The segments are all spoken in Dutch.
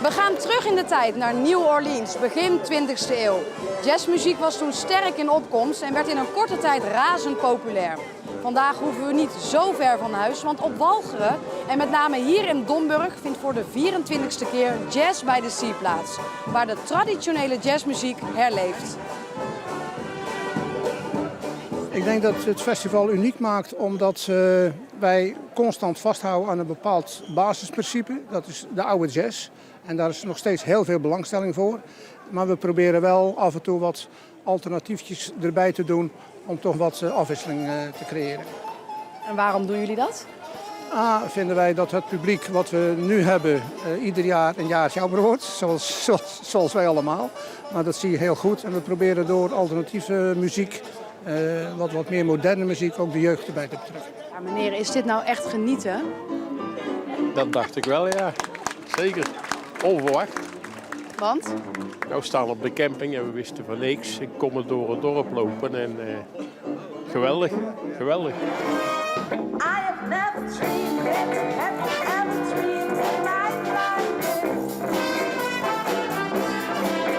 We gaan terug in de tijd naar New Orleans, begin 20e eeuw. Jazzmuziek was toen sterk in opkomst en werd in een korte tijd razend populair. Vandaag hoeven we niet zo ver van huis, want op Walcheren en met name hier in Domburg vindt voor de 24e keer Jazz by the Sea plaats, waar de traditionele jazzmuziek herleeft. Ik denk dat het festival uniek maakt omdat wij constant vasthouden aan een bepaald basisprincipe. Dat is de oude jazz. En daar is nog steeds heel veel belangstelling voor. Maar we proberen wel af en toe wat alternatiefjes erbij te doen om toch wat afwisseling te creëren. En waarom doen jullie dat? Vinden wij dat het publiek wat we nu hebben ieder jaar een jaartje ouder wordt. Zoals wij allemaal. Maar dat zie je heel goed. En we proberen door alternatieve muziek, wat meer moderne muziek, ook de jeugd erbij te betrekken. Ja, meneer, is dit nou echt genieten? Dat dacht ik wel, ja. Zeker. Onverwacht. Want? Nou staan we op de camping en we wisten van niks. Ik kom er door het dorp lopen en geweldig, geweldig. I have never dreamed it, have ever dreamed a life like this.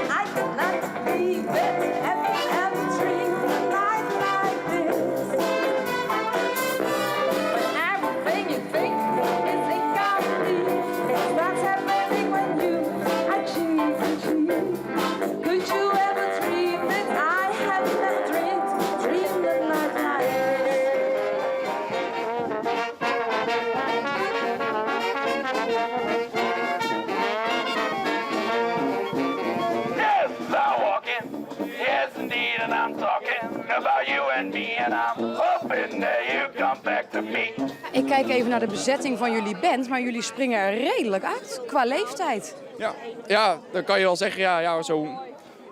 I cannot believe it, have ever dreamed a life like this. When everything you think is incomplete, that's happening when you achieve. Could you ever dream it? I have never dreamed a life like this. Yes, I'm walking. Yes, indeed, and I'm talking about you and me. And I'm hoping that you come back to me. Ik kijk even naar de bezetting van jullie band, maar jullie springen er redelijk uit qua leeftijd. Ja, dan kan je wel zeggen, ja, zo'n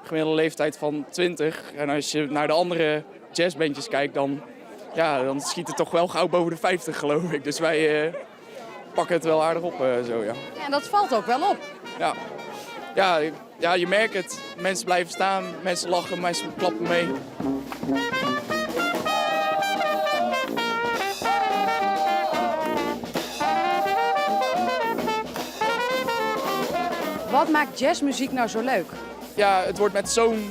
gemiddelde leeftijd van 20. En als je naar de andere jazzbandjes kijkt, dan schiet het toch wel gauw boven de 50, geloof ik. Dus wij pakken het wel aardig op, zo, ja. En dat valt ook wel op. Ja, je merkt het. Mensen blijven staan, mensen lachen, mensen klappen mee. Wat maakt jazzmuziek nou zo leuk? Ja, het wordt met zo'n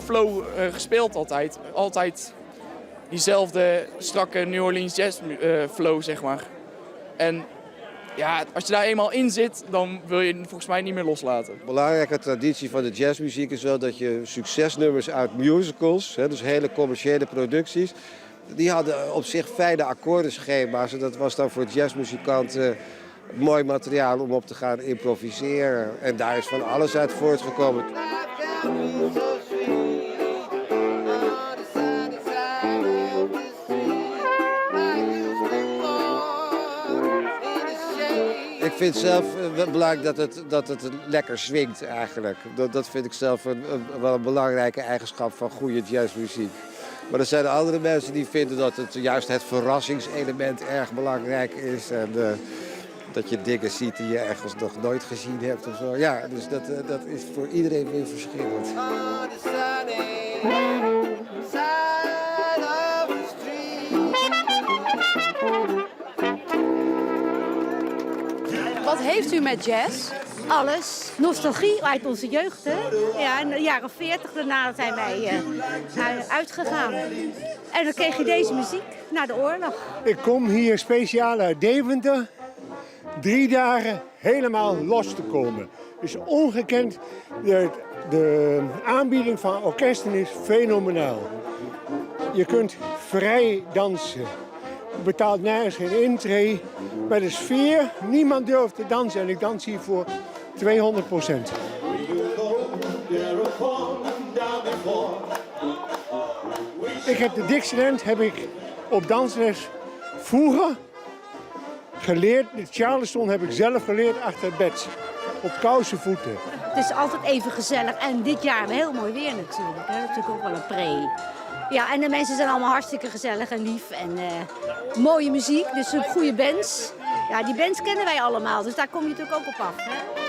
flow gespeeld altijd. Altijd diezelfde strakke New Orleans jazz flow, zeg maar. En ja, als je daar eenmaal in zit, dan wil je volgens mij niet meer loslaten. Een belangrijke traditie van de jazzmuziek is wel dat je succesnummers uit musicals, dus hele commerciële producties, die hadden op zich fijne akkoordenschema's. En dat was dan voor jazzmuzikanten mooi materiaal om op te gaan improviseren. En daar is van alles uit voortgekomen. Ik vind zelf belangrijk dat het lekker swingt eigenlijk. Dat vind ik zelf wel een belangrijke eigenschap van goede jazzmuziek. Maar er zijn andere mensen die vinden dat juist het verrassingselement erg belangrijk is. En dat je dingen ziet die je ergens nog nooit gezien hebt of zo. Ja, dus dat is voor iedereen weer verschillend. Wat heeft u met jazz? Alles. Nostalgie uit onze jeugd, hè? Ja, in de jaren 40 daarna zijn wij uitgegaan. En dan kreeg je deze muziek na de oorlog. Ik kom hier speciaal uit Deventer. 3 dagen helemaal los te komen. Dus ongekend. De aanbieding van orkesten is fenomenaal. Je kunt vrij dansen. Je betaalt nergens geen intree. Bij de sfeer, niemand durft te dansen. En ik dans hier voor 200%. Ik heb de Dixieland heb ik op dansles vroeger geleerd. De Charleston heb ik zelf geleerd achter het bed. Op koude voeten. Het is altijd even gezellig. En dit jaar heel mooi weer natuurlijk. Hè? Natuurlijk ook wel een pre. Ja, en de mensen zijn allemaal hartstikke gezellig en lief. En mooie muziek, dus goede bands. Ja, die bands kennen wij allemaal, dus daar kom je natuurlijk ook op af. Hè?